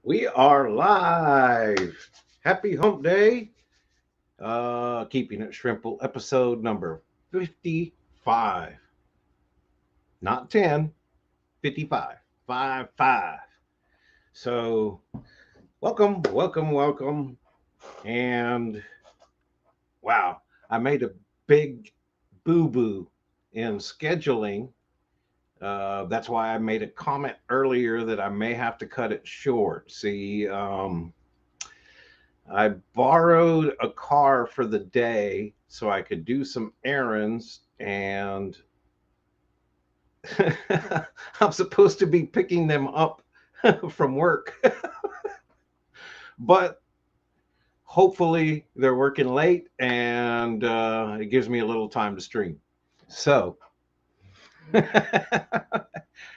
We are live. Happy Hump Day. Keeping it Shrimple, episode number 55. Not 10, 55. 5 5. So, welcome. And wow, I made a big boo boo in scheduling. That's why I made a comment earlier that I may have to cut it short. See, I borrowed a car for the day so I could do some errands, and I'm supposed to be picking them up from work. But hopefully they're working late and it gives me a little time to stream. So,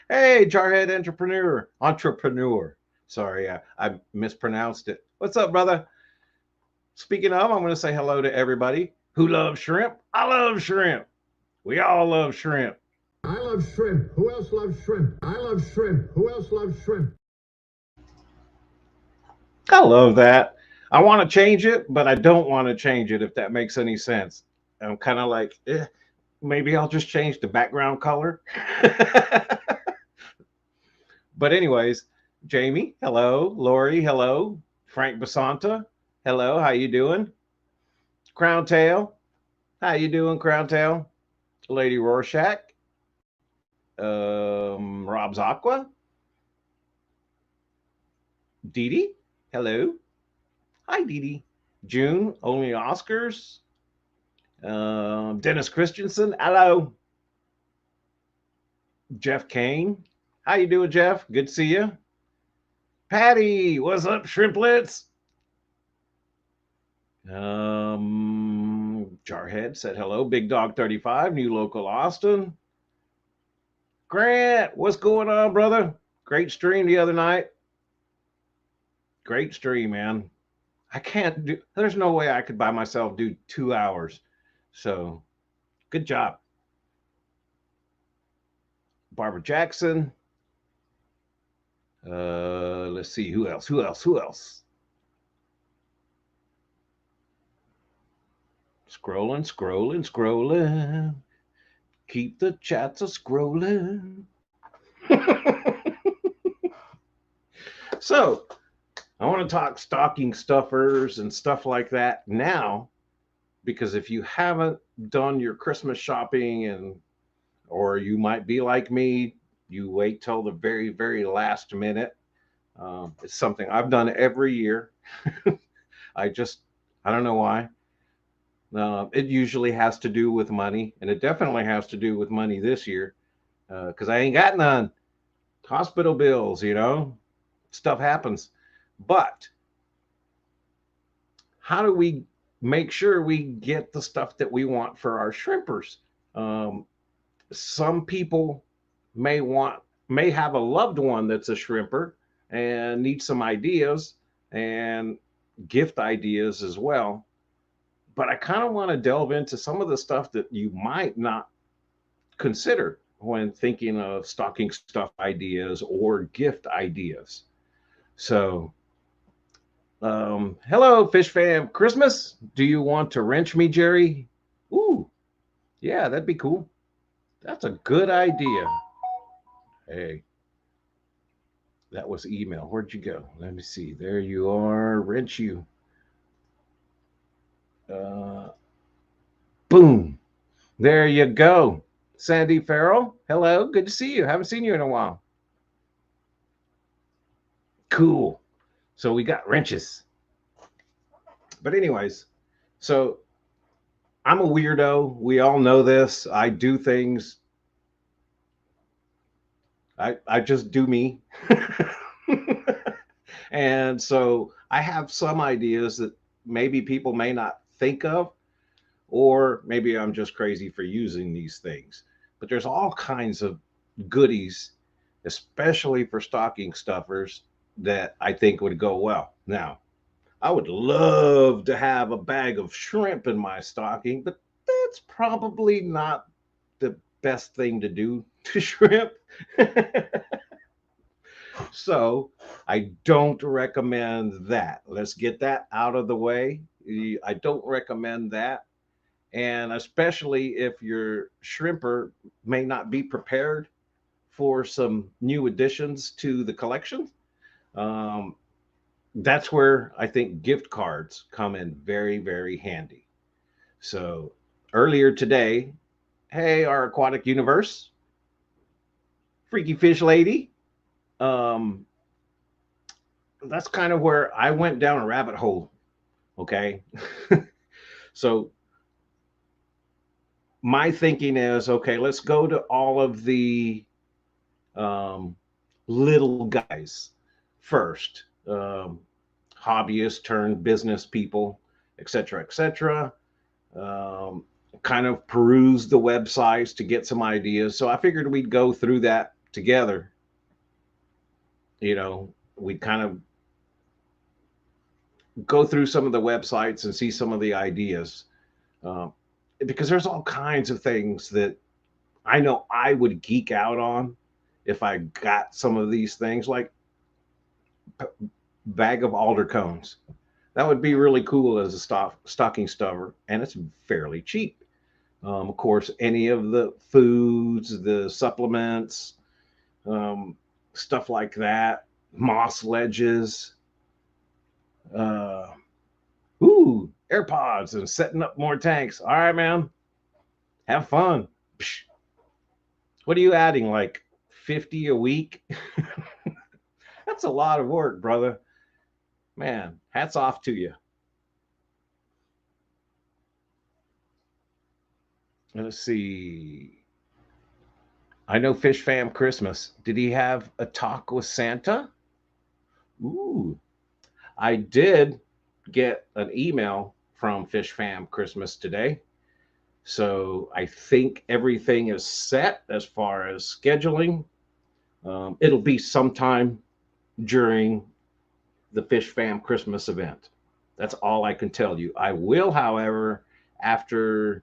hey, Jarhead Entrepreneur. Sorry, I mispronounced it. What's up, brother? Speaking of, I'm going to say hello to everybody who loves shrimp. I love shrimp. We all love shrimp. I love shrimp. Who else loves shrimp? I love shrimp. Who else loves shrimp? I love that. I want to change it, but I don't want to change it, if that makes any sense. I'm kind of like, maybe I'll just change the background color. But anyways, Jamie, hello. Lori, hello. Frank Basanta, hello. How you doing? Crown Tail, how you doing, Crown Tail? Lady Rorschach, Rob's Aqua, Dee Dee, hello. Hi, Dee Dee. June, only Oscars. Dennis Christensen, hello. Jeff Kane, how you doing, Jeff? Good to see you. Patty, what's up, shrimplets? Jarhead said hello. Big Dog 35, new local Austin. Grant, what's going on, brother? Great stream the other night. Great stream, man. I can't do, there's no way I could by myself do 2 hours. So good job. Barbara Jackson. Let's see, who else? Scrolling. Keep the chats a scrolling. So, I want to talk stocking stuffers and stuff like that now, because if you haven't done your Christmas shopping, and or you might be like me, you wait till the very, very last minute. It's something I've done every year. I just, I don't know why. It usually has to do with money, and it definitely has to do with money this year because I ain't got none. Hospital bills, stuff happens. But how do we make sure we get the stuff that we want for our shrimpers? Um, some people may have a loved one that's a shrimper and need some ideas and gift ideas as well. But I kind of want to delve into some of the stuff that you might not consider when thinking of stocking stuff ideas or gift ideas. So, hello, Fish Fam Christmas. Do you want to wrench me, Jerry? Ooh, yeah, that'd be cool. That's a good idea. Hey, that was email. Where'd you go? Let me see. There you are. Wrench you. Uh, boom. There you go. Sandy Farrell. Hello. Good to see you. Haven't seen you in a while. Cool. So we got wrenches. But, anyways, so I'm a weirdo. We all know this. I do things, I just do me. And so I have some ideas that maybe people may not think of, or maybe I'm just crazy for using these things. But there's all kinds of goodies, especially for stocking stuffers, that I think would go well. Now, I would love to have a bag of shrimp in my stocking, but that's probably not the best thing to do to shrimp. So I don't recommend that. Let's get that out of the way. I don't recommend that. And especially if your shrimper may not be prepared for some new additions to the collection. Um, that's where I think gift cards come in very, very handy. So earlier today, hey, our aquatic universe, freaky fish lady. Um, that's kind of where I went down a rabbit hole. Okay. So my thinking is okay, let's go to all of the um, little guys first, hobbyists turned business people, etc., etc. Um, kind of peruse the websites to get some ideas. So I figured we'd go through that together. We'd kind of go through some of the websites and see some of the ideas. Um, because there's all kinds of things that I know I would geek out on if I got some of these things, like bag of alder cones. That would be really cool as a stocking stuffer, and it's fairly cheap. Of course, any of the foods, the supplements, um, stuff like that, moss ledges, uh, AirPods, and setting up more tanks. All right, man, have fun. Psh, what are you adding? Like 50 a week? That's a lot of work, brother. Man, hats off to you. Let's see. I know Fish Fam Christmas. Did he have a talk with Santa? Ooh. I did get an email from Fish Fam Christmas today. So I think everything is set as far as scheduling. It'll be sometime during the Fish Fam Christmas event. That's all I can tell you. I will, however, after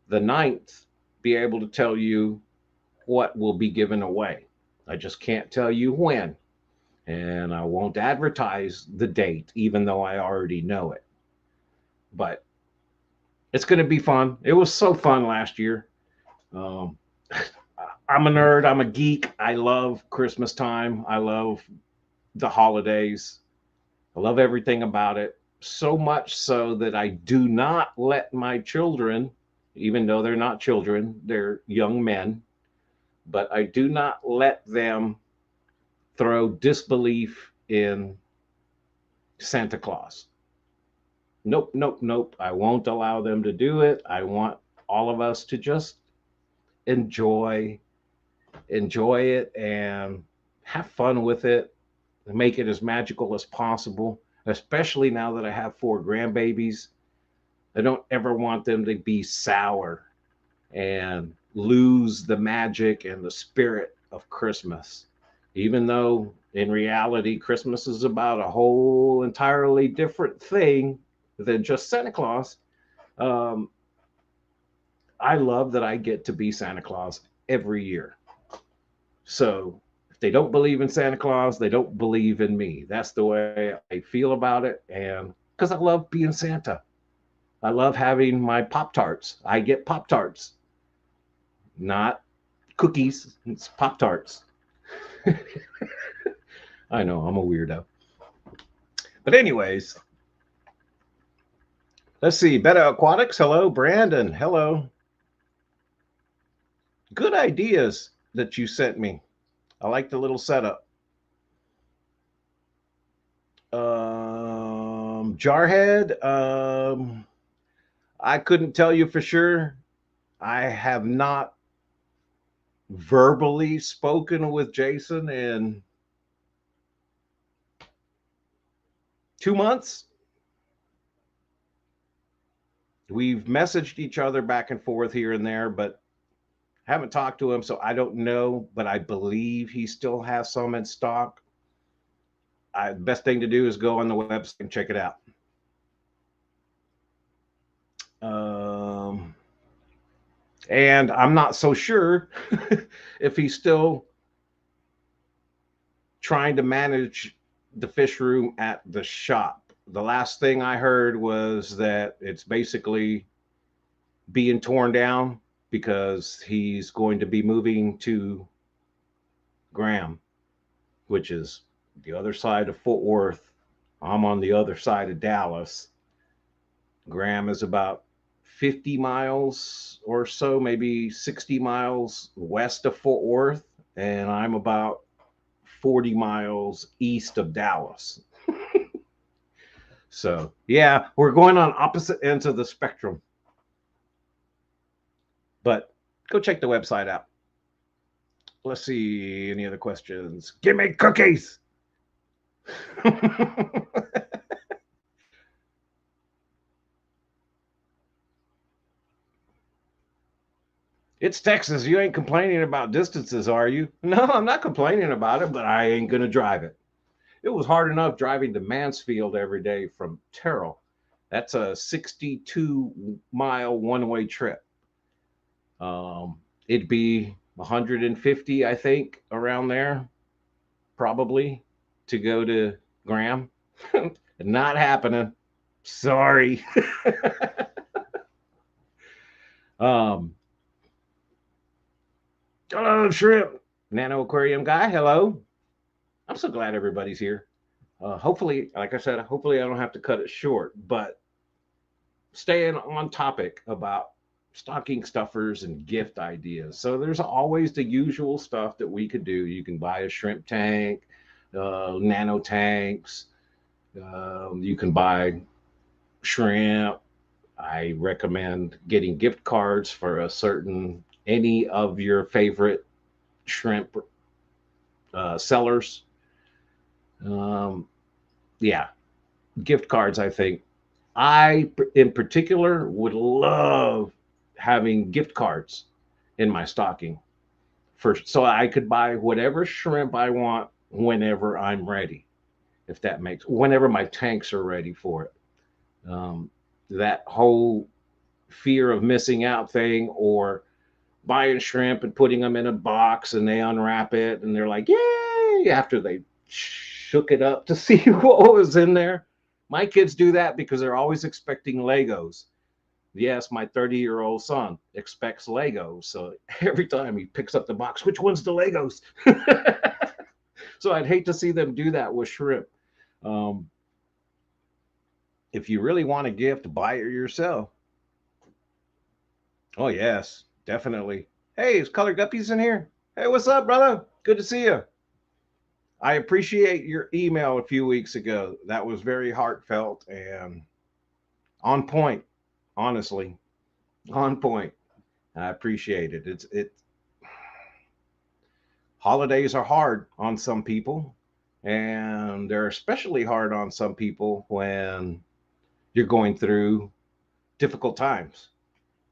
the 9th, be able to tell you what will be given away. I just can't tell you when. And I won't advertise the date, even though I already know it. But it's going to be fun. It was so fun last year. Um, I'm a nerd. I'm a geek. I love Christmas time. I love the holidays. I love everything about it. So much so that I do not let my children, even though they're not children, they're young men, but I do not let them throw disbelief in Santa Claus. Nope, nope, nope. I won't allow them to do it. I want all of us to just enjoy enjoy it and have fun with it and make it as magical as possible, especially now that I have 4 grandbabies. I don't ever want them to be sour and lose the magic and the spirit of Christmas. Even though in reality, Christmas is about a whole entirely different thing than just Santa Claus. Um, I love that I get to be Santa Claus every year. So if they don't believe in Santa Claus, they don't believe in me. That's the way I feel about it. And because I love being Santa, I love having my Pop Tarts. I get Pop Tarts, not cookies. It's Pop Tarts. I know I'm a weirdo. But, anyways, let's see. Beta Aquatics. Hello. Brandon. Hello. Good ideas that you sent me. I like the little setup. Jarhead. I couldn't tell you for sure. I have not verbally spoken with Jason in 2 months. We've messaged each other back and forth here and there, but haven't talked to him, so I don't know. But I believe he still has some in stock. The best thing to do is go on the website and check it out. Um, and I'm not so sure if he's still trying to manage the fish room at the shop. The last thing I heard was that it's basically being torn down because he's going to be moving to Graham, which is the other side of Fort Worth. I'm on the other side of Dallas. Graham is about 50 miles or so, maybe 60 miles west of Fort Worth, and I'm about 40 miles east of Dallas. So, yeah, we're going on opposite ends of the spectrum. But go check the website out. Let's see any other questions. Give me cookies. It's Texas. You ain't complaining about distances, are you? No, I'm not complaining about it, but I ain't going to drive it. It was hard enough driving to Mansfield every day from Terrell. That's a 62-mile one-way trip. It'd be 150, I think, around there, probably, to go to Graham. Not happening. Sorry. um, Hello, Shrimp. Nano Aquarium guy. Hello. I'm so glad everybody's here. Hopefully, like I said, hopefully I don't have to cut it short, but staying on topic about stocking stuffers and gift ideas. So there's always the usual stuff that we could do. You can buy a shrimp tank, nano tanks. You can buy shrimp. I recommend getting gift cards for a certain any of your favorite shrimp sellers. Um, yeah, gift cards. I think I, in particular, would love having gift cards in my stocking for so I could buy whatever shrimp I want whenever I'm ready. If that makes whenever my tanks are ready for it. Um, that whole fear of missing out thing or buying shrimp and putting them in a box and they unwrap it and they're like, yay, after they shook it up to see what was in there. My kids do that because they're always expecting Legos. Yes, my 30-year-old son expects Legos. So every time he picks up the box, which one's the Legos? So I'd hate to see them do that with shrimp. Um, if you really want a gift, buy it yourself. Oh, yes, definitely. Hey, is Color Guppies in here? Hey, what's up, brother? Good to see you. I appreciate your email a few weeks ago. That was very heartfelt and on point, honestly. On point. I appreciate it. It holidays are hard on some people, and they're especially hard on some people when you're going through difficult times.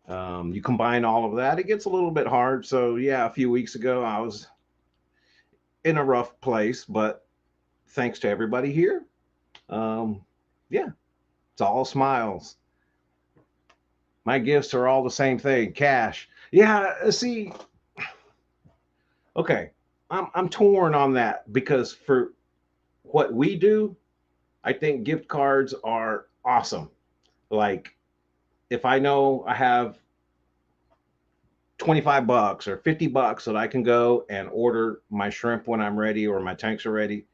You combine all of that, it gets a little bit hard. So yeah, a few weeks ago I was in a rough place, but thanks to everybody here, um, yeah, it's all smiles. My gifts are all the same thing, cash. Yeah, see, okay, I'm torn on that because for what we do, I think gift cards are awesome. Like if I know I have $25 or $50 that I can go and order my shrimp when I'm ready or my tanks are ready,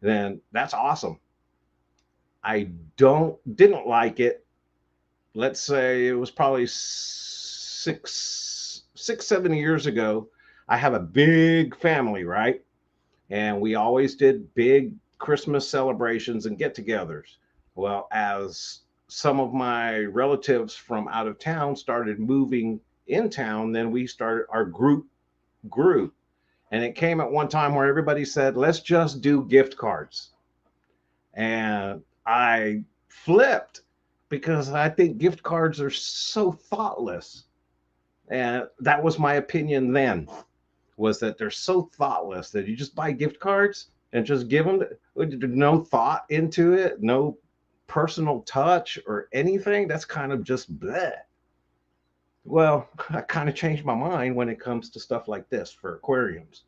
then that's awesome. I didn't like it. Let's say it was probably 7 years ago. I have a big family, right? And we always did big Christmas celebrations and get-togethers. Well, as some of my relatives from out of town started moving in town, then we started our group grew. And it came at one time where everybody said, let's just do gift cards. And I flipped because I think gift cards are so thoughtless. And that was my opinion then, was that they're so thoughtless that you just buy gift cards and just give them no thought into it, no personal touch or anything. That's kind of just bleh. Well, I kind of changed my mind when it comes to stuff like this for aquariums,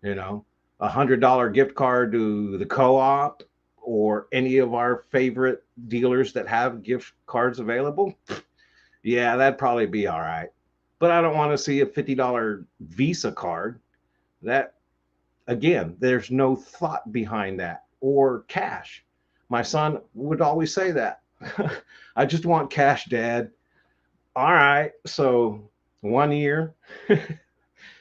you know. $100 gift card to the co-op or any of our favorite dealers that have gift cards available, yeah, that'd probably be all right. But I don't want to see a $50 Visa card. That, again, there's no thought behind that, or cash. My son would always say that. I just want cash, Dad. All right. So 1 year,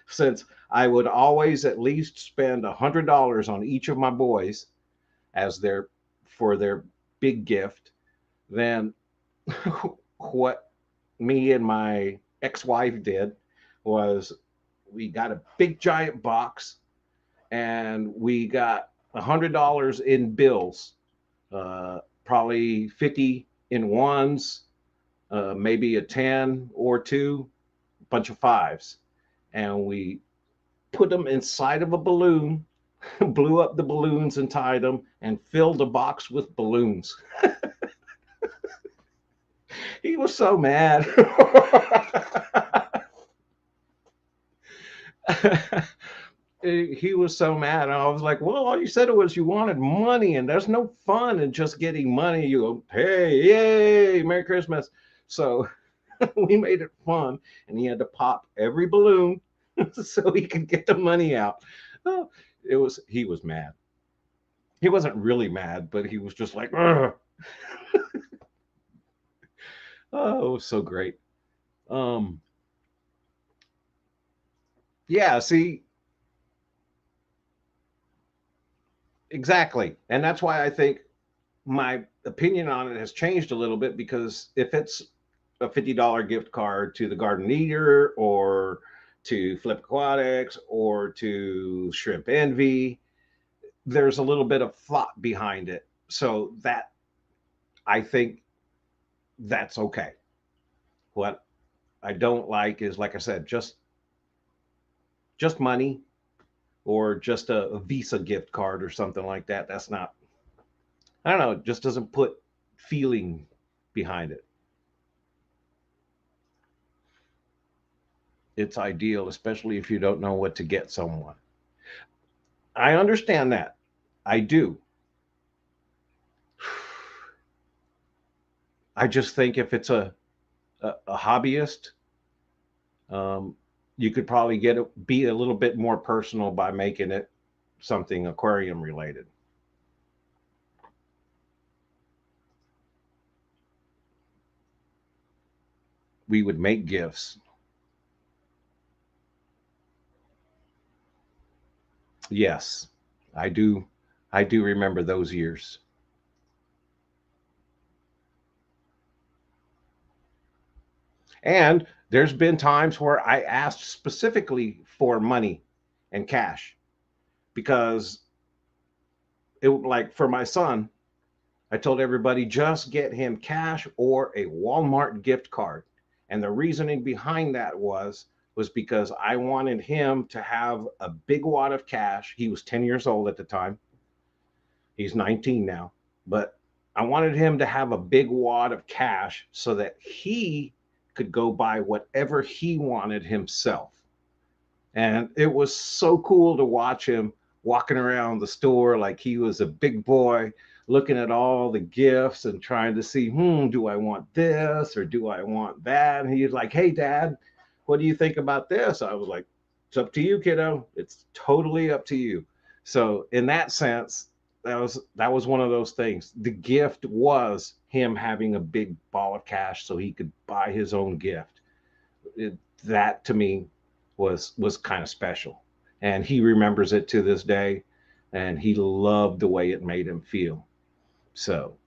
since I would always at least spend $100 on each of my boys as their for their big gift, then what me and my ex-wife did was we got a big giant box and we got $100 in bills, probably 50 in ones, maybe a 10 or two, bunch of fives, and we put them inside of a balloon, blew up the balloons and tied them, and filled the box with balloons. He was so mad. He was so mad. And I was like, well, all you said was you wanted money, and there's no fun in just getting money. You go, hey, yay, Merry Christmas. So we made it fun, and he had to pop every balloon so he could get the money out. Oh, he was mad. He wasn't really mad, but he was just like, ugh. Oh, it was so great. Um, yeah, see, exactly. And that's why I think my opinion on it has changed a little bit, because if it's a $50 gift card to the Garden Eater or to Flip Aquatics or to Shrimp Envy, there's a little bit of thought behind it. So that, I think, that's okay. What I don't like is, like I said, just money, or just a Visa gift card or something like that. That's not, I don't know, it just doesn't put feeling behind it. It's ideal, especially if you don't know what to get someone. I understand that. I do. I just think if it's a hobbyist, um, you could probably be a little bit more personal by making it something aquarium related. We would make gifts. Yes, I do. I do remember those years. And there's been times where I asked specifically for money and cash, because it, like for my son, I told everybody just get him cash or a Walmart gift card. And the reasoning behind that was because I wanted him to have a big wad of cash. He was 10 years old at the time. He's 19 now. But I wanted him to have a big wad of cash so that he could go buy whatever he wanted himself. And it was so cool to watch him walking around the store like he was a big boy, looking at all the gifts and trying to see, do I want this or do I want that? And he's like, hey, Dad, what do you think about this? I was like, it's up to you, kiddo. It's totally up to you. So in that sense, that was one of those things. The gift was him having a big ball of cash so he could buy his own gift. That to me was kind of special, and he remembers it to this day, and he loved the way it made him feel. So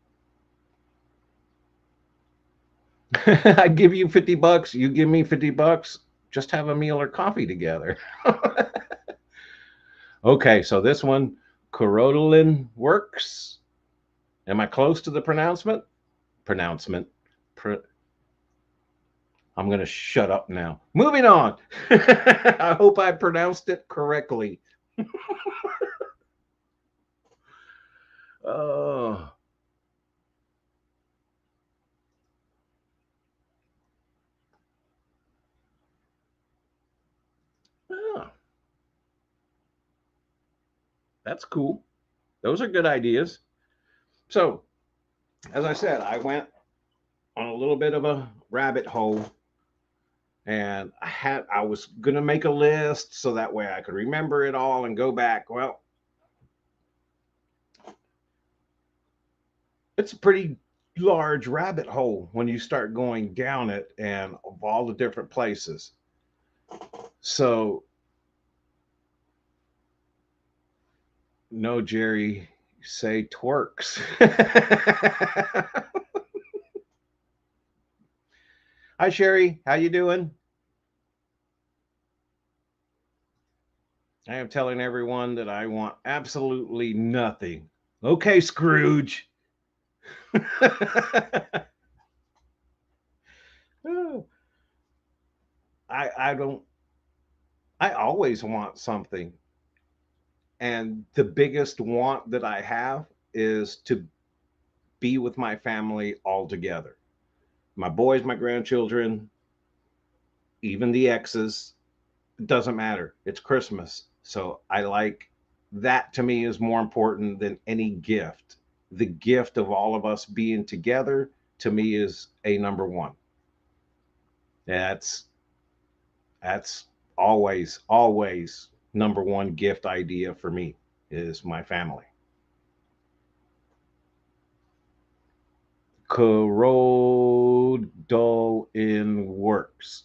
I give you $50, you give me $50, just have a meal or coffee together. Okay, so this one, Corrodolin works. Am I close to the pronouncement? Pro- I'm going to shut up now. Moving on. I hope I pronounced it correctly. Oh, oh, That's cool. Those are good ideas. So, as I said, I went on a little bit of a rabbit hole, and I was going to make a list so that way I could remember it all and go back. Well, it's a pretty large rabbit hole when you start going down it and of all the different places. So, no, Jerry, say twerks. Hi, Sherry. How you doing? I am telling everyone that I want absolutely nothing. Okay, Scrooge. I don't. I always want something, and the biggest want that I have is to be with my family all together. My boys, my grandchildren, even the exes. It doesn't matter. It's Christmas, so I like that. To me, is more important than any gift. The gift of all of us being together to me is a number one. That's that's always number one gift idea for me is my family. Corrodo in works.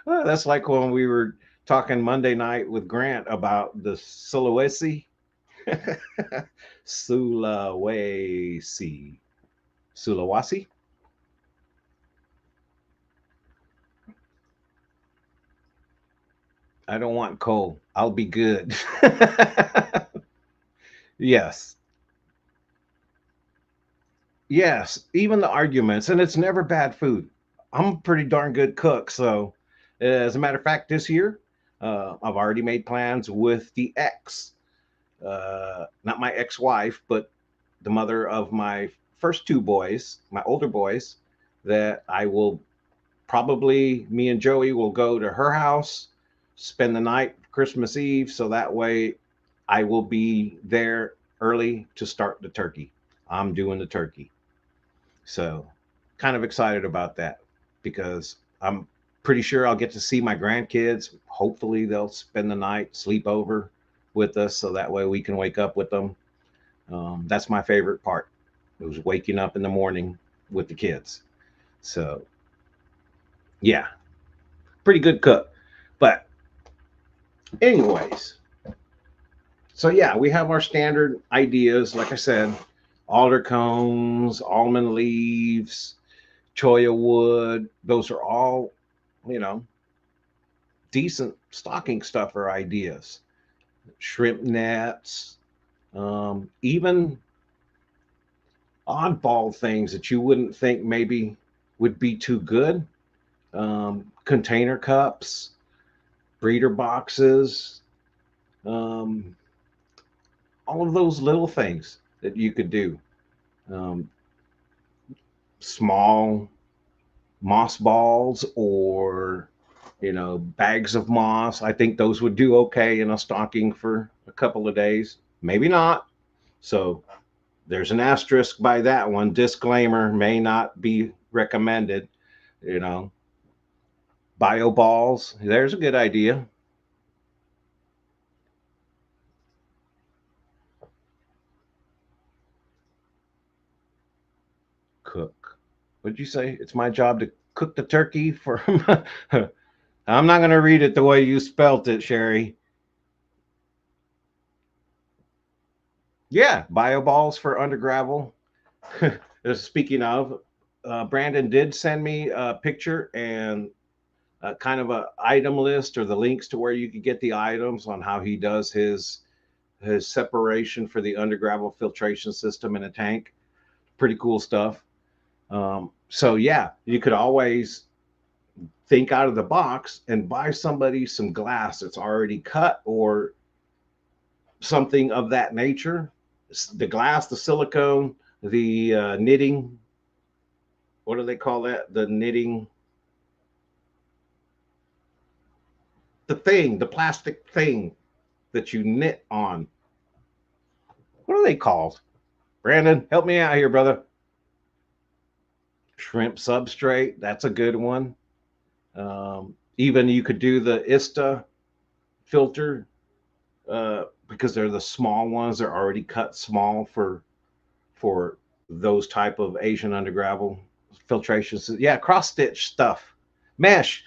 Well, that's like when we were talking Monday night with Grant about the Sulawesi. Sulawesi. Sulawesi? I don't want coal. I'll be good. Yes. Yes. Even the arguments, and it's never bad food. I'm a pretty darn good cook. So, as a matter of fact, this year, I've already made plans with the ex, not my ex wife, but the mother of my first two boys, my older boys, that I will probably, me and Joey will go to her house, spend the night Christmas Eve. So that way I will be there early to start the turkey. I'm doing the turkey. So kind of excited about that because I'm pretty sure I'll get to see my grandkids. Hopefully they'll spend the night, sleep over with us so that way we can wake up with them. That's my favorite part. It was waking up in the morning with the kids. So yeah, pretty good cook. But anyways, so yeah, we have our standard ideas. Like I said, alder cones, almond leaves, cholla wood. Those are all, you know, decent stocking stuffer ideas. Shrimp nets, even oddball things that you wouldn't think maybe would be too good. Container cups, breeder boxes, um, all of those little things that you could do. Um, Small moss balls or bags of moss. I think those would do okay in a stocking for a couple of days. Maybe not. So there's an asterisk by that one. Disclaimer, may not be recommended. You know, bio balls. There's a good idea. Cook. What'd you say? It's my job to cook the turkey for. I'm not going to read it the way you spelt it, Sherry. Yeah, bio balls for under gravel. Speaking of, Brandon did send me a picture and kind of a item list or the links to where you could get the items on how he does his separation for the under gravel filtration system in a tank. Pretty cool stuff. So yeah, you could always think out of the box and buy somebody some glass that's already cut or something of that nature. The glass, the silicone, the knitting. What do they call that? The knitting. the plastic thing that you knit on. What are they called? Brandon, help me out here, brother. Shrimp substrate. That's a good one. Even you could do the ISTA filter because they're the small ones. They're already cut small for those type of Asian undergravel filtrations. Yeah, cross stitch stuff, mesh,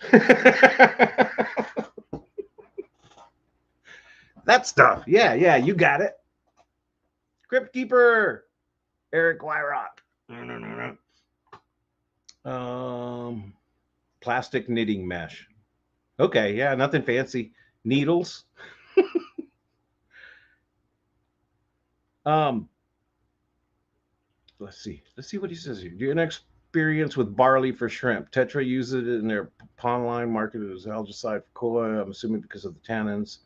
that stuff. Yeah, yeah, you got it. Crypt Keeper, Eric Wyrock. Plastic knitting mesh. Okay, yeah, nothing fancy. Needles. Um, let's see what he says here. Do you have an experience with barley for shrimp? Tetra uses it in their pond line, marketed as algicide for cola. I'm assuming because of the tannins.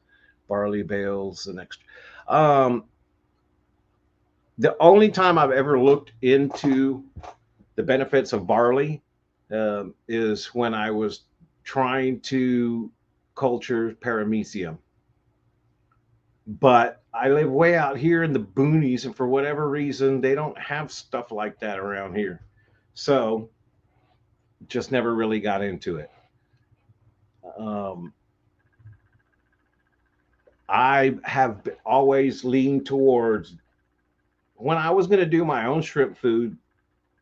Barley bales and extra. Um, the only time I've ever looked into the benefits of barley is when I was trying to culture paramecium. But I live way out here in the boonies, and for whatever reason, they don't have stuff like that around here. So just never really got into it. Um, I have always leaned towards when I was going to do my own shrimp food,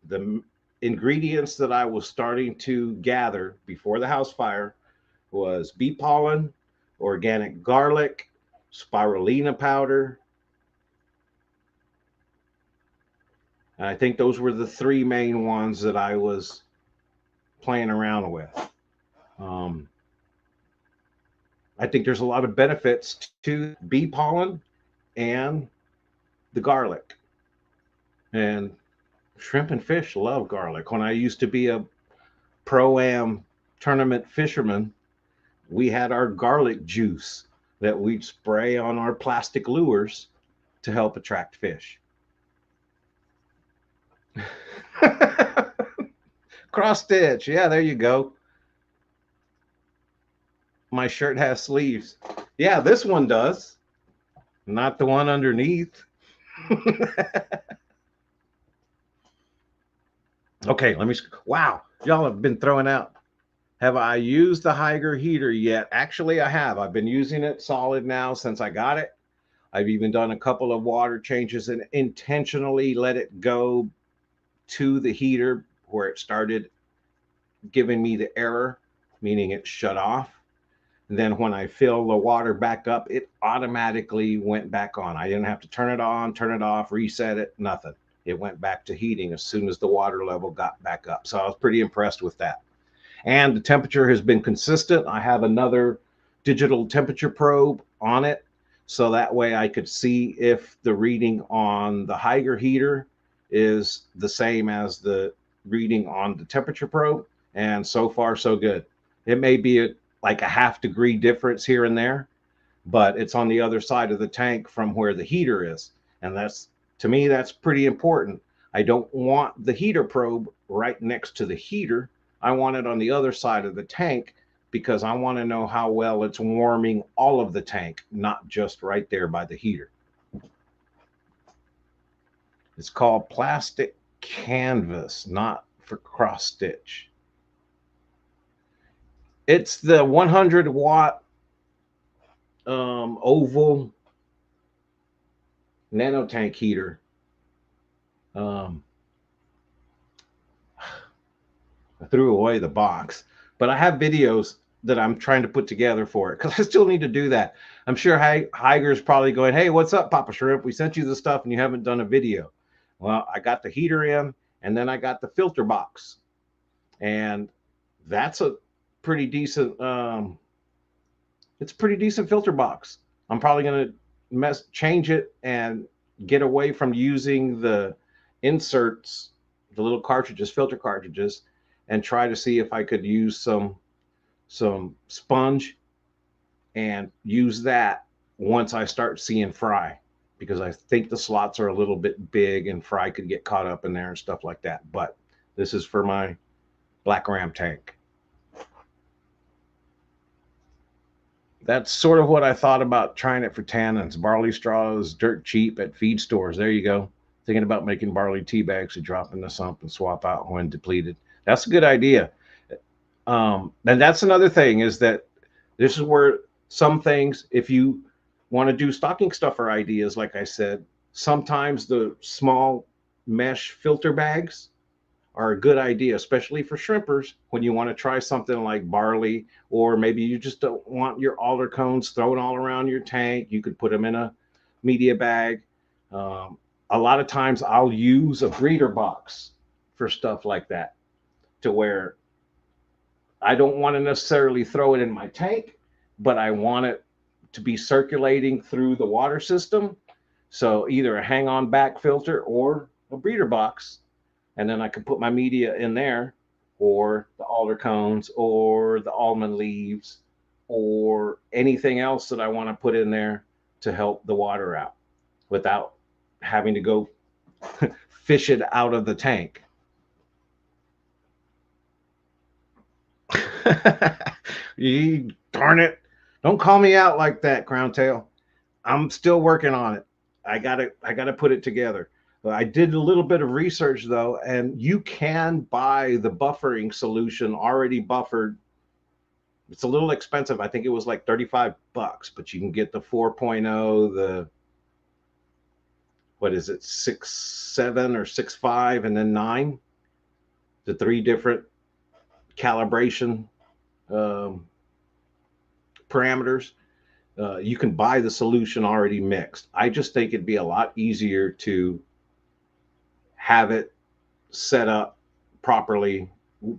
the ingredients that I was starting to gather before the house fire was bee pollen, organic garlic, spirulina powder. And I think those were the three main ones that I was playing around with. Um, I think there's a lot of benefits to bee pollen and the garlic. And shrimp and fish love garlic. When I used to be a pro am tournament fisherman, we had our garlic juice that we'd spray on our plastic lures to help attract fish. Cross stitch. Yeah, there you go. My shirt has sleeves. Yeah, this one does. Not the one underneath. Okay, let me. Wow, y'all have been throwing out. Have I used the Higer heater yet? Actually, I have. I've been using it solid now since I got it. I've even done a couple of water changes and intentionally let it go to the heater where it started giving me the error, meaning it shut off. And then when I fill the water back up, it automatically went back on. I didn't have to turn it on, turn it off, reset it, nothing. It went back to heating as soon as the water level got back up. So I was pretty impressed with that. And the temperature has been consistent. I have another digital temperature probe on it. So that way I could see if the reading on the Higer heater is the same as the reading on the temperature probe. And so far, so good. It may be like a half degree difference here and there, but it's on the other side of the tank from where the heater is. And that's, to me, that's pretty important. I don't want the heater probe right next to the heater. I want it on the other side of the tank because I want to know how well it's warming all of the tank, not just right there by the heater. It's called plastic canvas, not for cross stitch. It's the 100-watt oval nano tank heater. Um, I threw away the box, but I have videos that I'm trying to put together for it because I still need to do that. I'm sure Higer's probably going, "Hey, what's up, Papa Shrimp? We sent you the stuff and you haven't done a video." Well, I got the heater in, and then I got the filter box, and that's a pretty decent. It's a pretty decent filter box. I'm probably gonna change it and get away from using the inserts, the little cartridges, filter cartridges, and try to see if I could use some sponge and use that once I start seeing fry, because I think the slots are a little bit big and fry could get caught up in there and stuff like that. But this is for my black ram tank. That's sort of what I thought about trying it for tannins. Barley straw is dirt cheap at feed stores. There you go. Thinking about making barley tea bags to drop in the sump and swap out when depleted. That's a good idea. And that's another thing is that this is where some things, if you want to do stocking stuffer ideas, like I said, sometimes the small mesh filter bags are a good idea, especially for shrimpers when you want to try something like barley, or maybe you just don't want your alder cones thrown all around your tank. You could put them in a media bag. Um, a lot of times I'll use a breeder box for stuff like that, to where I don't want to necessarily throw it in my tank, but I want it to be circulating through the water system. So either a hang on back filter or a breeder box, and then I can put my media in there, or the alder cones, or the almond leaves, or anything else that I want to put in there to help the water out without having to go fish it out of the tank. You darn it. Don't call me out like that, Crown Tail. I'm still working on it. I gotta put it together. I did a little bit of research though, and you can buy the buffering solution already buffered. It's a little expensive. I think it was like $35, but you can get the 4.0, the what is it, 6.7 or 6.5, and then 9, the three different calibration um, parameters. You can buy the solution already mixed. I just think it'd be a lot easier to have it set up properly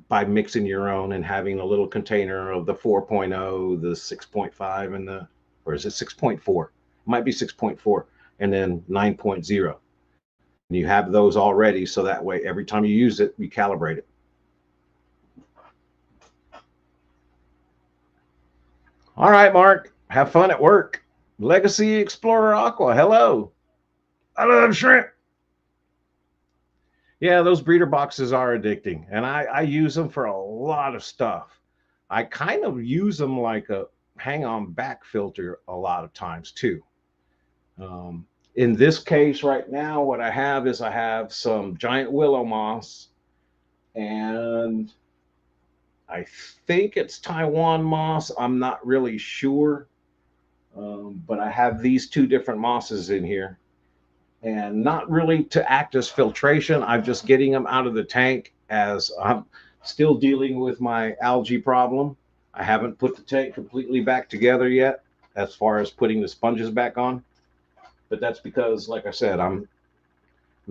by mixing your own and having a little container of the 4.0, the 6.5, and the, or is it 6.4? It might be 6.4, and then 9.0. And you have those already, so that way every time you use it, you calibrate it. All right, Mark, have fun at work. Legacy Explorer Aqua, hello. I love shrimp. Yeah, those breeder boxes are addicting, and I use them for a lot of stuff. I kind of use them like a hang on back filter a lot of times too. Um, in this case, right now, what I have is I have some giant willow moss, and I think it's Taiwan moss. I'm not really sure, but I have these two different mosses in here, and not really to act as filtration. I'm just getting them out of the tank as I'm still dealing with my algae problem. I haven't put the tank completely back together yet as far as putting the sponges back on. But that's because, like I said, I'm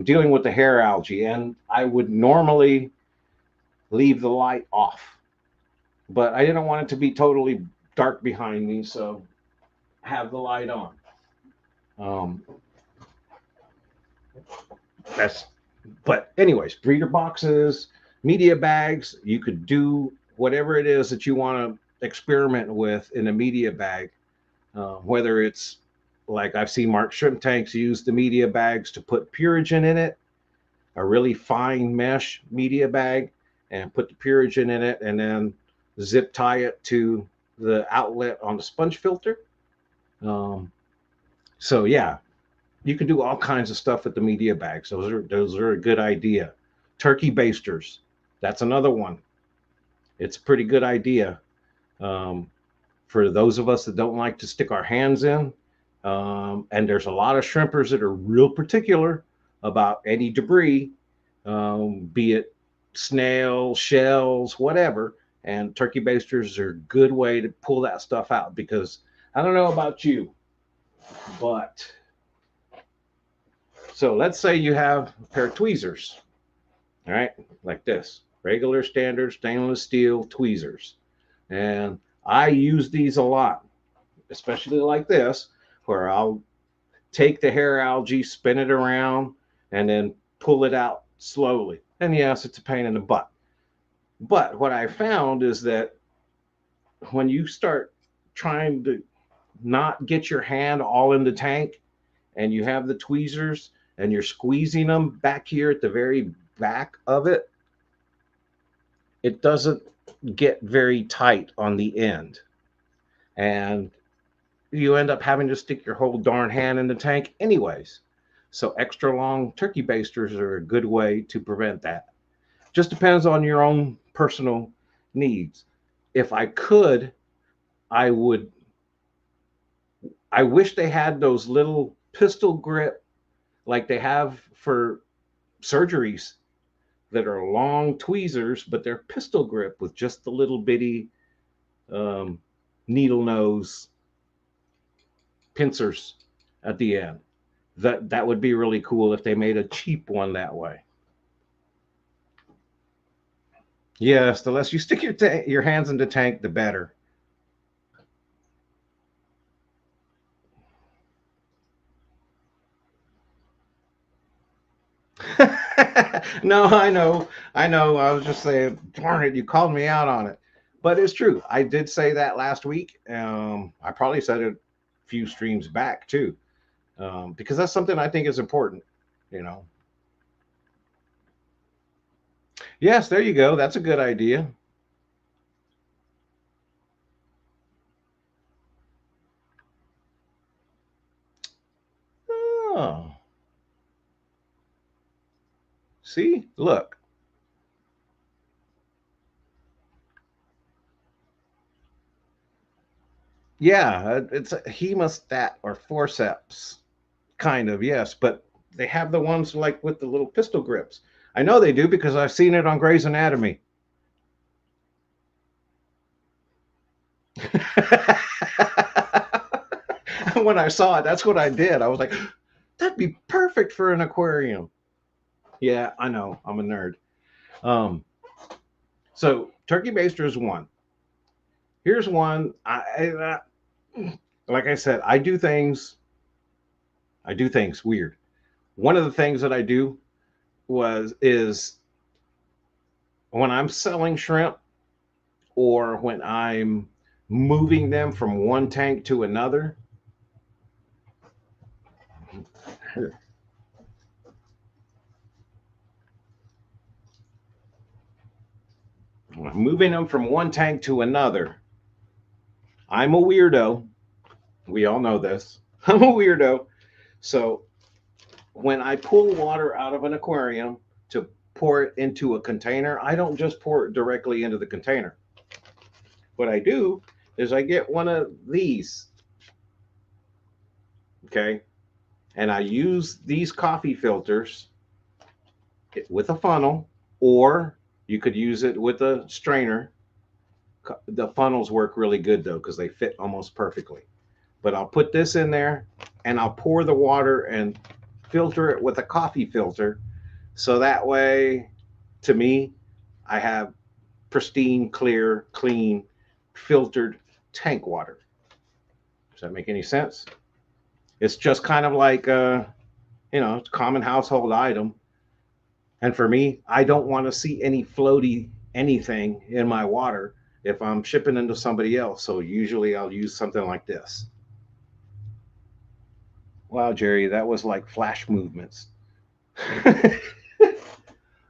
dealing with the hair algae, and I would normally leave the light off, but I didn't want it to be totally dark behind me, so have the light on. Um, that's but anyways, breeder boxes, media bags, you could do whatever it is that you want to experiment with in a media bag, whether it's like I've seen Mark Shrimp Tanks use the media bags to put purigen in it, a really fine mesh media bag, and put the purigen in it, and then zip tie it to the outlet on the sponge filter. um, so yeah, you can do all kinds of stuff with the media bags. Those are a good idea. Turkey basters, that's another one. It's a pretty good idea, um, for those of us that don't like to stick our hands in. And there's a lot of shrimpers that are real particular about any debris, be it snail, shells, whatever. And turkey basters are a good way to pull that stuff out, because I don't know about you, but so let's say you have a pair of tweezers, all right, like this, regular standard stainless steel tweezers. And I use these a lot, especially like this, where I'll take the hair algae, spin it around, and then pull it out slowly. And yes, it's a pain in the butt. But what I found is that when you start trying to not get your hand all in the tank, and you have the tweezers and you're squeezing them back here at the very back of it, it doesn't get very tight on the end. And you end up having to stick your whole darn hand in the tank anyways. So extra long turkey basters are a good way to prevent that. Just depends on your own personal needs. If I could, I would. I wish they had those little pistol grip like they have for surgeries that are long tweezers, but they're pistol grip with just the little bitty um, needle nose pincers at the end. That would be really cool if they made a cheap one that way. Yes, the less you stick your hands in the tank, the better. No, I know. I was just saying, darn it, you called me out on it, but it's true. I did say that last week. I probably said it a few streams back too, because that's something I think is important. You know. Yes, there you go. That's a good idea. Oh, see, look. Yeah, it's a hemostat or forceps, kind of. Yes, but they have the ones like with the little pistol grips. I know they do because I've seen it on Grey's Anatomy. When I saw it, that's what I did. I was like, that'd be perfect for an aquarium. Yeah, I know. I'm a nerd. Um, so turkey baster is one. Here's one. Like I said, I do things. I do things weird. One of the things that I do was is when I'm selling shrimp or when I'm moving them from one tank to another. Moving them from one tank to another. I'm a weirdo. We all know this. I'm a weirdo. So when I pull water out of an aquarium to pour it into a container, I don't just pour it directly into the container. What I do is I get one of these, okay, and I use these coffee filters with a funnel, or you could use it with a strainer. The funnels work really good though because they fit almost perfectly. But I'll put this in there and I'll pour the water and filter it with a coffee filter. So that way, to me, I have pristine, clear, clean, filtered tank water. Does that make any sense? It's just kind of like it's a common household item. And for me, I don't want to see any floaty anything in my water if I'm shipping into somebody else. So usually I'll use something like this. Wow, Jerry, that was like flash movements.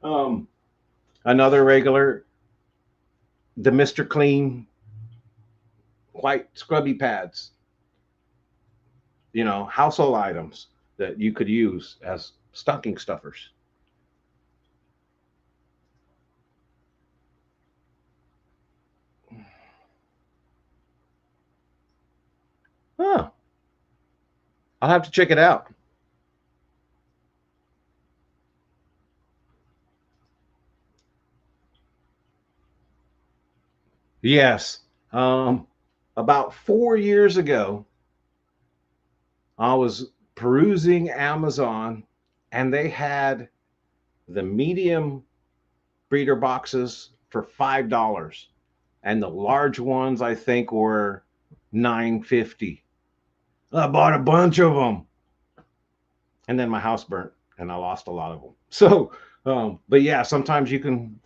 um, Another regular, the Mr. Clean white scrubby pads, household items that you could use as stocking stuffers. Huh. I'll have to check it out. Yes. About 4 years ago, I was perusing Amazon and they had the medium breeder boxes for $5. And the large ones, I think, were $9.50. I bought a bunch of them. And then my house burnt and I lost a lot of them. So, but yeah, sometimes you can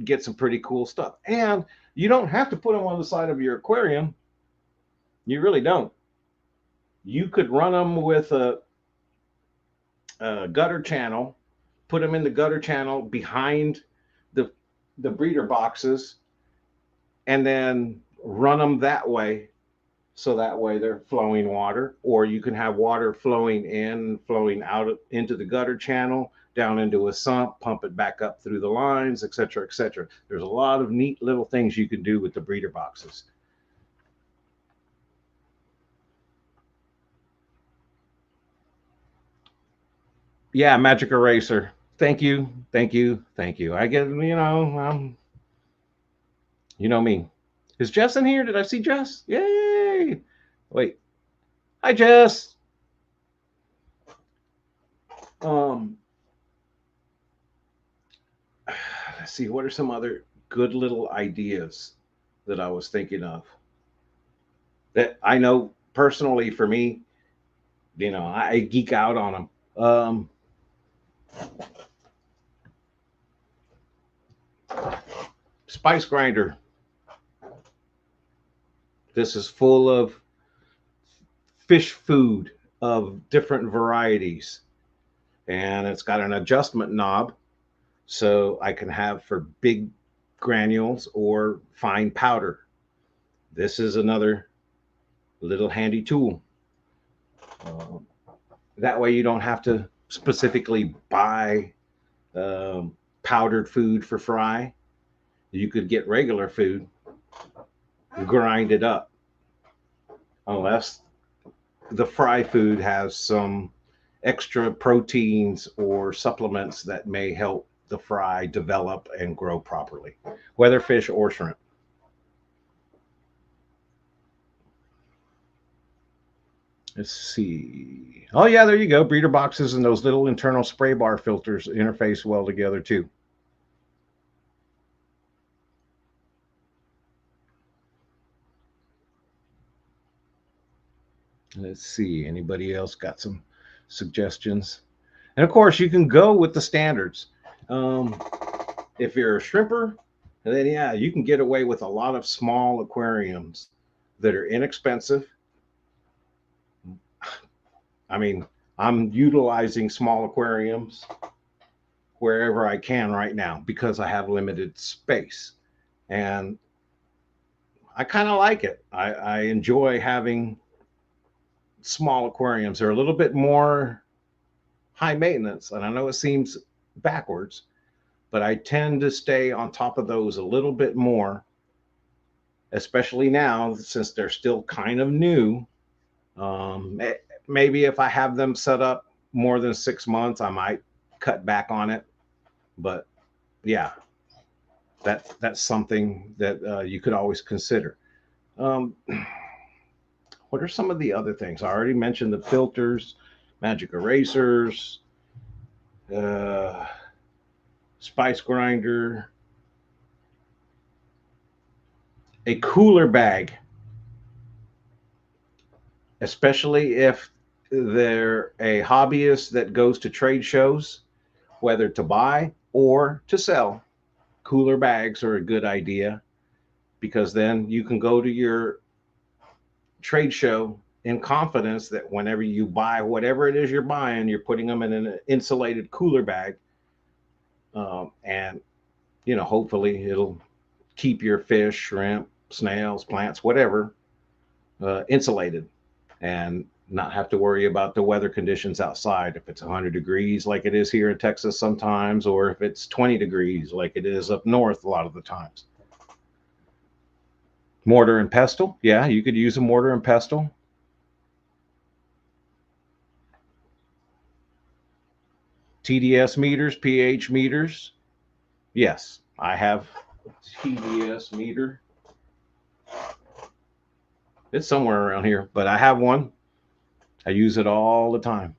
get some pretty cool stuff. And you don't have to put them on the side of your aquarium. You really don't. You could run them with a gutter channel, put them in the gutter channel behind the breeder boxes, and then run them that way. so that way they're flowing water. Or you can have water flowing in, flowing out into the gutter channel, down into a sump, pump it back up through the lines, etc., etc. There's a lot of neat little things you can do with the breeder boxes. Yeah, magic eraser. Thank you, thank you, thank you. I get, you know me. Is Jess in here? Did I see Jess? Yay! Wait. Hi, Jess. Um, let's see. What are some other good little ideas that I was thinking of that I know personally for me? I geek out on them. Spice grinder. This is full of fish food of different varieties, and it's got an adjustment knob so I can have for big granules or fine powder. This is another little handy tool. Um, that way you don't have to specifically buy powdered food for fry. You could get regular food, grind it up, unless the fry food has some extra proteins or supplements that may help the fry develop and grow properly, whether fish or shrimp. Let's see. Oh, yeah, there you go. Breeder boxes and those little internal spray bar filters interface well together, too. Let's see. Anybody else got some suggestions? And of course, you can go with the standards. Um, if you're a shrimper, then yeah, you can get away with a lot of small aquariums that are inexpensive. I mean, I'm utilizing small aquariums wherever I can right now because I have limited space. And I kind of like it. I enjoy having small aquariums. They're a little bit more high maintenance. And I know it seems backwards, but I tend to stay on top of those a little bit more, especially now since they're still kind of new. Um, Maybe if I have them set up more than 6 months, I might cut back on it. But yeah, that's something that you could always consider. Um, what are some of the other things? I already mentioned the filters, magic erasers, uh, spice grinder, a cooler bag, especially if they're a hobbyist that goes to trade shows, whether to buy or to sell. Cooler bags are a good idea because then you can go to your trade show in confidence that whenever you buy whatever it is you're buying, you're putting them in an insulated cooler bag. And, hopefully it'll keep your fish, shrimp, snails, plants, whatever, insulated and not have to worry about the weather conditions outside. If it's 100 degrees like it is here in Texas sometimes, or if it's 20 degrees like it is up north a lot of the times. Mortar and pestle. Yeah, you could use a mortar and pestle. TDS meters, pH meters. Yes, I have TDS meter. It's somewhere around here, but I have one. I use it all the time.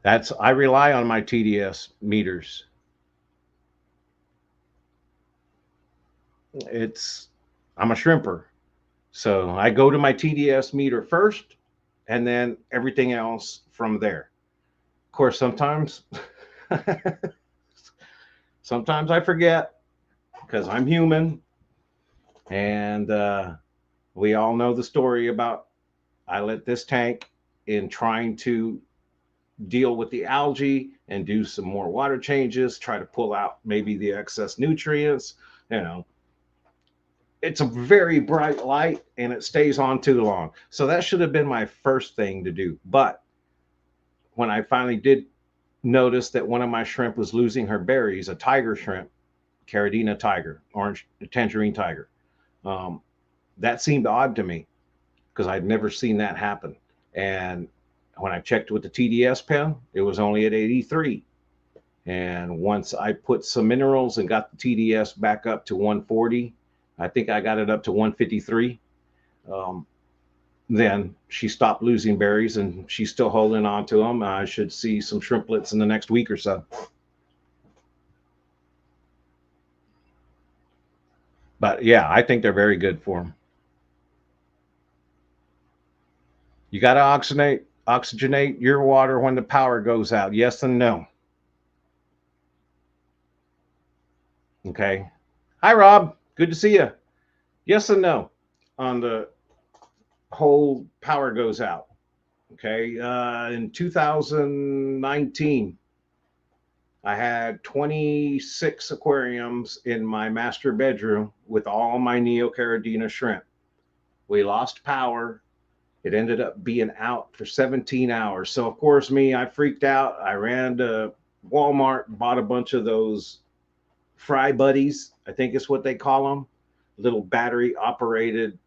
I rely on my TDS meters. It's I'm a shrimper. So I go to my TDS meter first and then everything else from there. Of course, sometimes I forget because I'm human, and we all know the story about I let this tank in trying to deal with the algae and do some more water changes, try to pull out maybe the excess nutrients, you know, it's a very bright light and it stays on too long. So that should have been my first thing to do. But when I finally did notice that one of my shrimp was losing her berries, a tiger shrimp, Caridina tiger, orange tangerine tiger, um, that seemed odd to me because I'd never seen that happen. And when I checked with the TDS pen, it was only at 83. And once I put some minerals and got the TDS back up to 140, I think I got it up to 153. Um, then she stopped losing berries and she's still holding on to them. I should see some shrimplets in the next week or so. But yeah, I think they're very good for them. You got to oxygenate your water when the power goes out. Yes and no. Okay. Hi, Rob. Good to see you. Yes and no on the whole power goes out. Okay. In 2019, I had 26 aquariums in my master bedroom with all my Neocaridina shrimp. We lost power. It ended up being out for 17 hours. So, of course, I freaked out. I ran to Walmart, bought a bunch of those fry buddies, I think is what they call them, little battery operated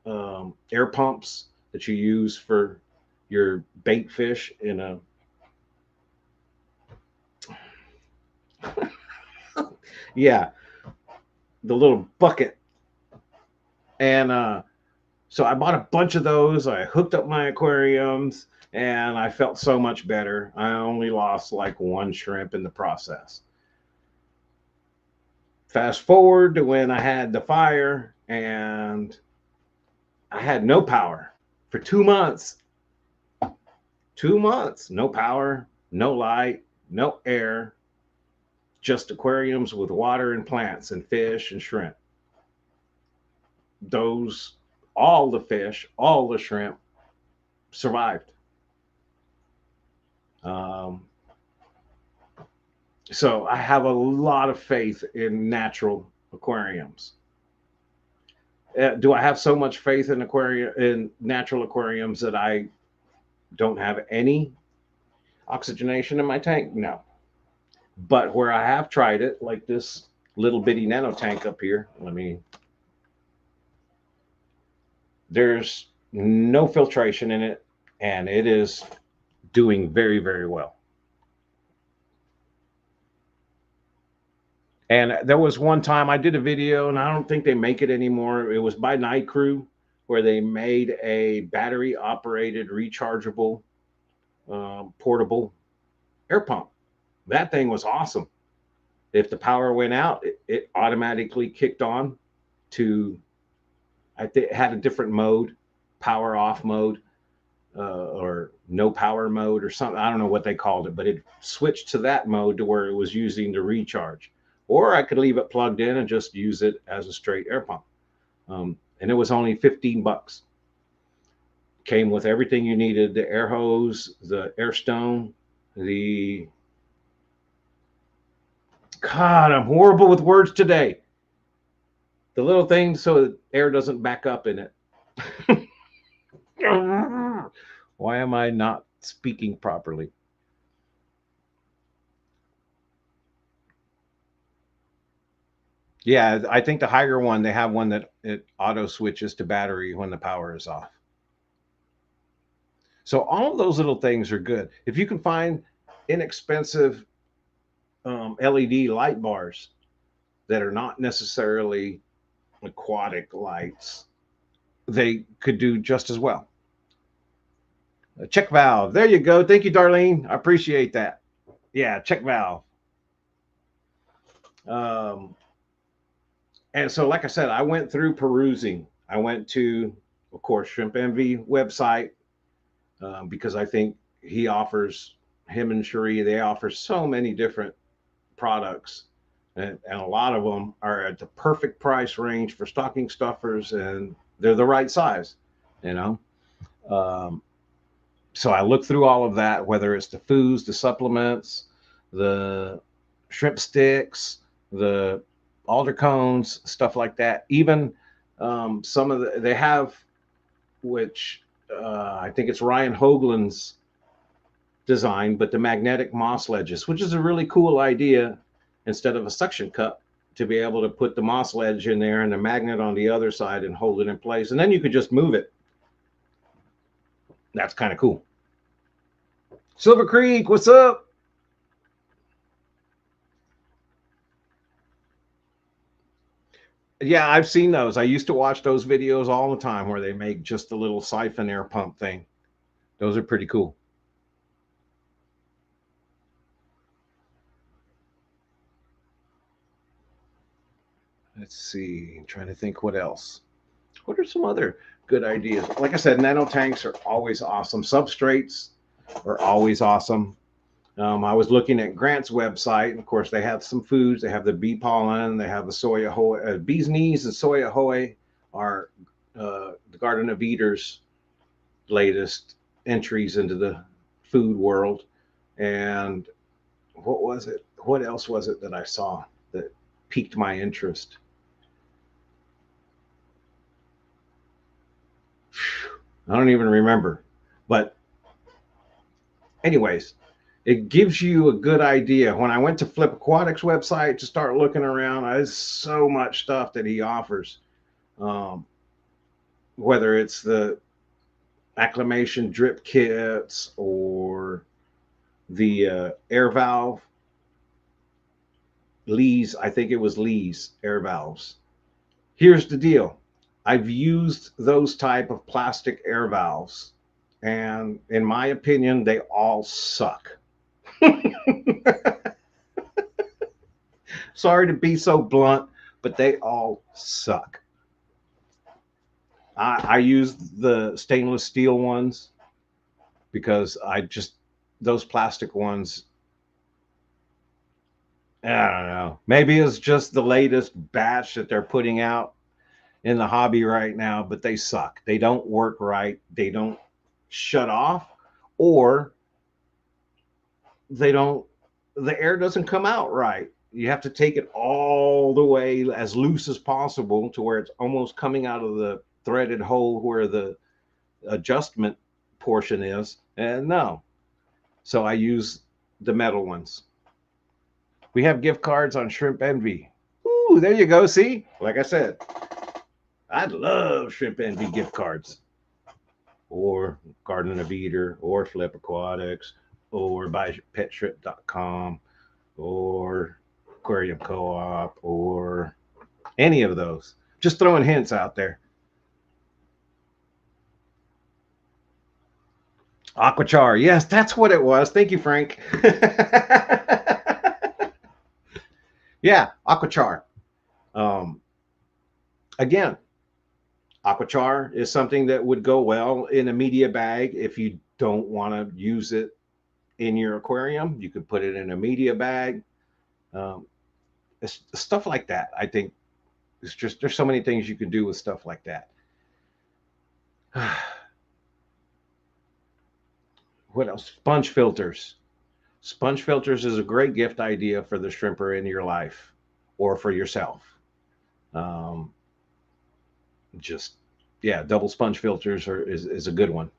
air pumps that you use for your bait fish in a yeah, the little bucket. And so I bought a bunch of those. I hooked up my aquariums and I felt so much better. I only lost like one shrimp in the process. Fast forward to when I had the fire and I had no power for 2 months. 2 months, no power, no light, no air, just aquariums with water and plants and fish and shrimp. Those, all the fish, all the shrimp survived. Um, so I have a lot of faith in natural aquariums. Do I have so much faith in natural aquariums that I don't have any oxygenation in my tank? No. But where I have tried it, like this little bitty nano tank up here, there's no filtration in it, and it is doing very, very well. And there was one time I did a video, and I don't think they make it anymore. It was by Night Crew, where they made a battery operated, rechargeable, portable air pump. That thing was awesome. If the power went out, it automatically kicked on to, I think it had a different mode, power off mode, or no power mode or something. I don't know what they called it, but it switched to that mode to where it was using the recharge. Or I could leave it plugged in and just use it as a straight air pump. And it was only 15 bucks. Came with everything you needed: the air hose, the air stone, the God, I'm horrible with words today. The little thing so that air doesn't back up in it. Why am I not speaking properly? Yeah, I think the higher one, they have one that it auto switches to battery when the power is off. So all of those little things are good. If you can find inexpensive LED light bars that are not necessarily aquatic lights, they could do just as well. A check valve. There you go. Thank you, Darlene. I appreciate that. Yeah, check valve. Um, and so, like I said, I went through perusing. I went to, of course, Shrimp Envy website, because I think him and Cherie, they offer so many different products, and a lot of them are at the perfect price range for stocking stuffers, and they're the right size, you know. Um, so I looked through all of that, whether it's the foods, the supplements, the shrimp sticks, the alder cones, stuff like that. Even Some of they have, which I think it's Ryan Hoagland's design, but the magnetic moss ledges, which is a really cool idea. Instead of a suction cup, to be able to put the moss ledge in there and the magnet on the other side and hold it in place, and then you could just move it. That's kind of cool. Silver Creek, what's up? Yeah, I've seen those. I used to watch those videos all the time where they make just a little siphon air pump thing. Those are pretty cool. Let's see. I'm trying to think what else. What are some other good ideas? Like I said, nano tanks are always awesome. Substrates are always awesome. I was looking at Grant's website, and of course, they have some foods. They have the bee pollen, they have the soy ahoy, bee's knees, and soy ahoy are the Garden of Eater's latest entries into the food world. And what was it? What else was it that I saw that piqued my interest? I don't even remember. But, anyways, it gives you a good idea. When I went to Flip Aquatics website to start looking around, there's so much stuff that he offers. Um, whether it's the acclimation drip kits or the air valve Lee's, I think it was Lee's air valves. Here's the deal. I've used those type of plastic air valves, and in my opinion, they all suck. Sorry to be so blunt, but they all suck. I use the stainless steel ones because I just those plastic ones. I don't know. Maybe it's just the latest batch that they're putting out in the hobby right now, but they suck. They don't work right. They don't shut off, or they don't. The air doesn't come out right. You have to take it all the way as loose as possible to where it's almost coming out of the threaded hole where the adjustment portion is. And no, so I use the metal ones. We have gift cards on Shrimp Envy. Ooh, there you go. See, like I said, I love Shrimp Envy gift cards, or Garden of Eater, or Flip Aquatics, or buypetshrimp.com, or Aquarium Co-op, or any of those. Just throwing hints out there. Aquachar, yes, that's what it was. Thank you, Frank. Yeah, Aquachar. Um, again, Aquachar is something that would go well in a media bag. If you don't want to use it in your aquarium, you could put it in a media bag. Um, stuff like that. I think it's just there's so many things you can do with stuff like that. What else? Sponge filters. Sponge filters is a great gift idea for the shrimper in your life or for yourself. Um, just yeah, double sponge filters is a good one.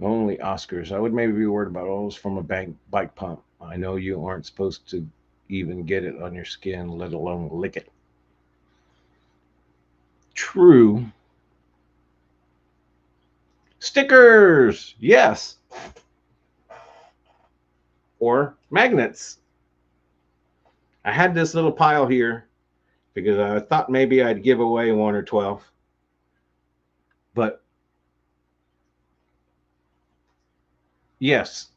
Only Oscars. I would maybe be worried about those from a bike pump. I know you aren't supposed to even get it on your skin, let alone lick it. True. Stickers, yes, or magnets. I had this little pile here because I thought maybe I'd give away one or 12, but yes,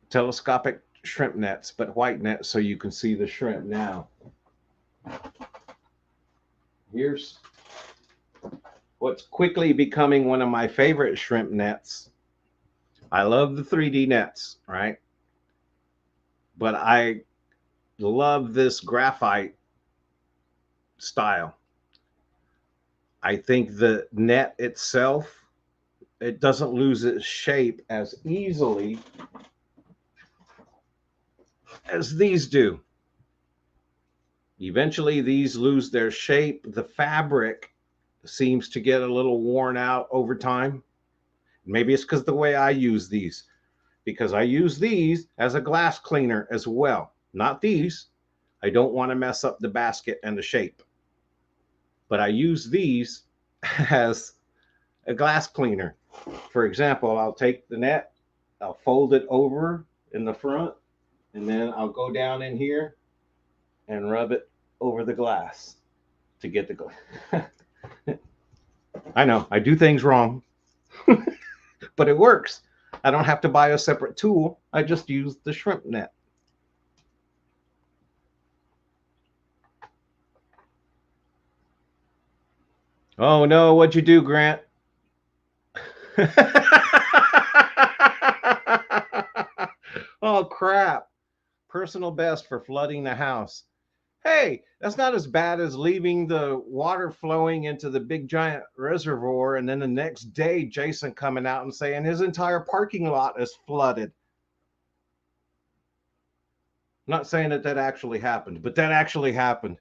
telescopic shrimp nets, but white nets so you can see the shrimp now. Here's what's quickly becoming one of my favorite shrimp nets. I love the 3D nets, right? But I love this graphite style. I think the net itself, it doesn't lose its shape as easily as these do. Eventually, these lose their shape. The fabric seems to get a little worn out over time. Maybe it's because the way I use these, because I use these as a glass cleaner as well. Not these. I don't want to mess up the basket and the shape. But I use these as a glass cleaner. For example, I'll take the net, I'll fold it over in the front, and then I'll go down in here and rub it over the glass to get the glass. I know, I do things wrong, but it works. I don't have to buy a separate tool. I just use the shrimp net. Oh no, what'd you do, Grant? Oh crap. Personal best for flooding the house. Hey, that's not as bad as leaving the water flowing into the big giant reservoir and then the next day Jason coming out and saying his entire parking lot is flooded. I'm not saying that that actually happened, but that actually happened.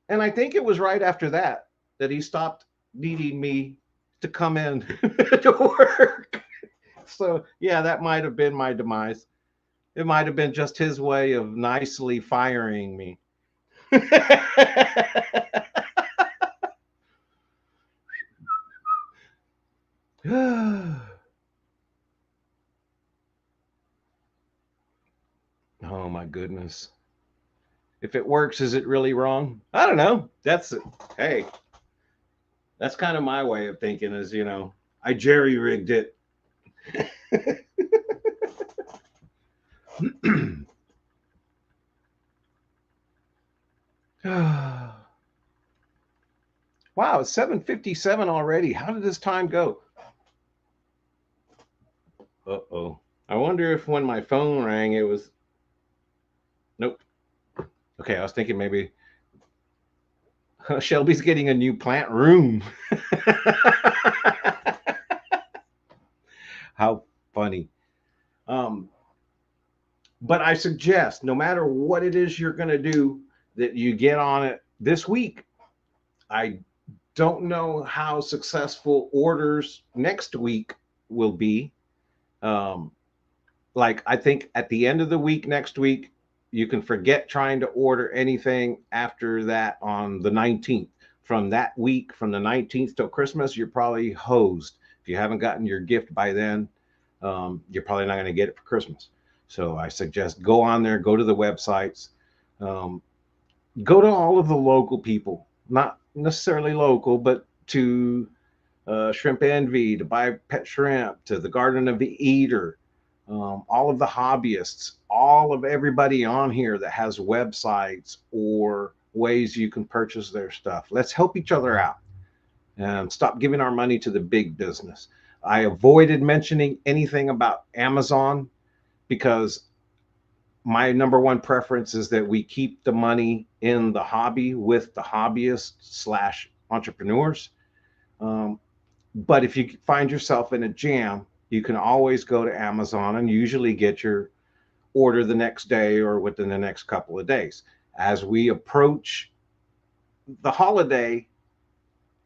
And I think it was right after that that he stopped needing me to come in to work. So, yeah, that might have been my demise. It might have been just his way of nicely firing me. Oh my goodness. If it works, is it really wrong? I don't know. That's it. Hey, that's kind of my way of thinking is, I jerry rigged it. Wow, it's 7:57 already. How did this time go? Uh-oh. I wonder if when my phone rang, it was. Nope. Okay, I was thinking maybe Shelby's getting a new plant room. How funny. Um, but I suggest no matter what it is you're going to do, that you get on it this week. I don't know how successful orders next week will be. Um, like, I think at the end of the week next week, you can forget trying to order anything after that on the 19th. From that week, from the 19th till Christmas, you're probably hosed. If you haven't gotten your gift by then, you're probably not going to get it for Christmas. So I suggest go on there, go to the websites, um, go to all of the local people, not necessarily local, but to Shrimp Envy, to buy pet shrimp, to the Garden of the Eater, all of the hobbyists, all of everybody on here that has websites or ways you can purchase their stuff. Let's help each other out and stop giving our money to the big business. I avoided mentioning anything about Amazon because my number one preference is that we keep the money in the hobby with the hobbyists slash entrepreneurs. Um, but if you find yourself in a jam, you can always go to Amazon and usually get your order the next day or within the next couple of days. As we approach the holiday,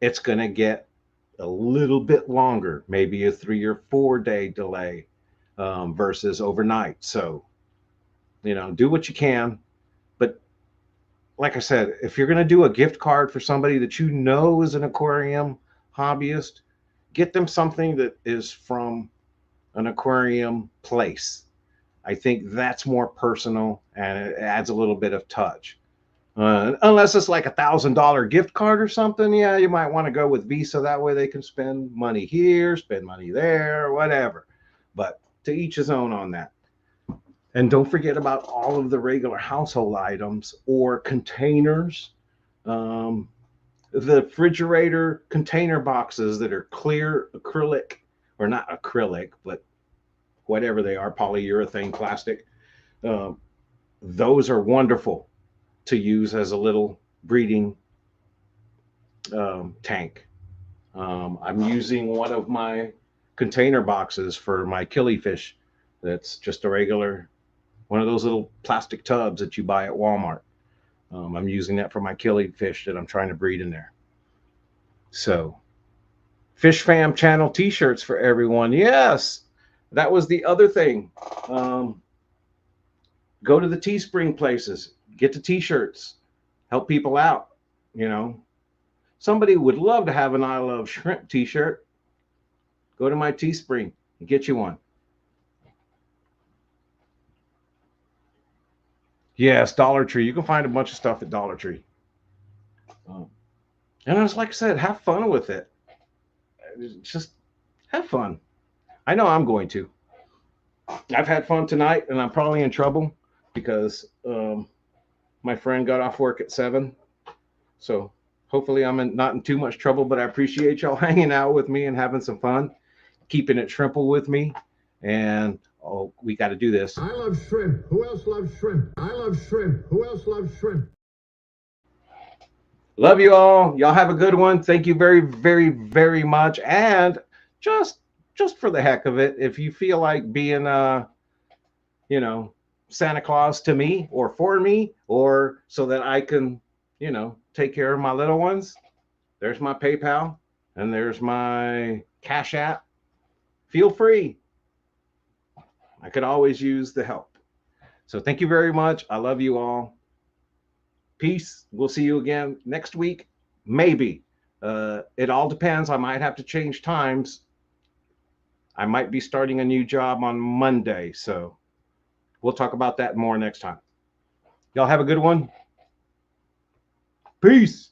it's going to get a little bit longer, maybe a 3 or 4 day delay versus overnight. So, do what you can. But like I said, if you're going to do a gift card for somebody that you know is an aquarium hobbyist, get them something that is from an aquarium place. I think that's more personal and it adds a little bit of touch. Unless it's like $1,000 gift card or something, yeah, you might want to go with Visa. That way they can spend money here, spend money there, whatever. But to each his own on that. And don't forget about all of the regular household items or containers. The refrigerator container boxes that are clear acrylic, or not acrylic, but whatever they are, polyurethane plastic. Um, those are wonderful to use as a little breeding tank. I'm using one of my container boxes for my killifish. That's just a regular one of those little plastic tubs that you buy at Walmart. I'm using that for my killifish that I'm trying to breed in there. So, Fish Fam channel t-shirts for everyone. Yes, that was the other thing. Um, go to the Teespring places, get the t-shirts, help people out. You know, somebody would love to have an I Love Shrimp t-shirt. Go to my Teespring and get you one. Yes, Dollar Tree. You can find a bunch of stuff at Dollar Tree. Um, and it's like I said, have fun with it. Just have fun. I know I'm going to. I've had fun tonight, and I'm probably in trouble because my friend got off work at 7. So hopefully not in too much trouble, but I appreciate y'all hanging out with me and having some fun, keeping it Shrimple with me. And we got to do this. I love shrimp. Who else loves shrimp? I love shrimp. Who else loves shrimp? Love you all. Y'all have a good one. Thank you very, very, very much. And just for the heck of it, if you feel like being you know, Santa Claus to me or for me, or so that I can, take care of my little ones, there's my PayPal and there's my Cash App. Feel free. I could always use the help. So thank you very much. I love you all. Peace. We'll see you again next week. Maybe. It all depends. I might have to change times. I might be starting a new job on Monday. So we'll talk about that more next time. Y'all have a good one. Peace.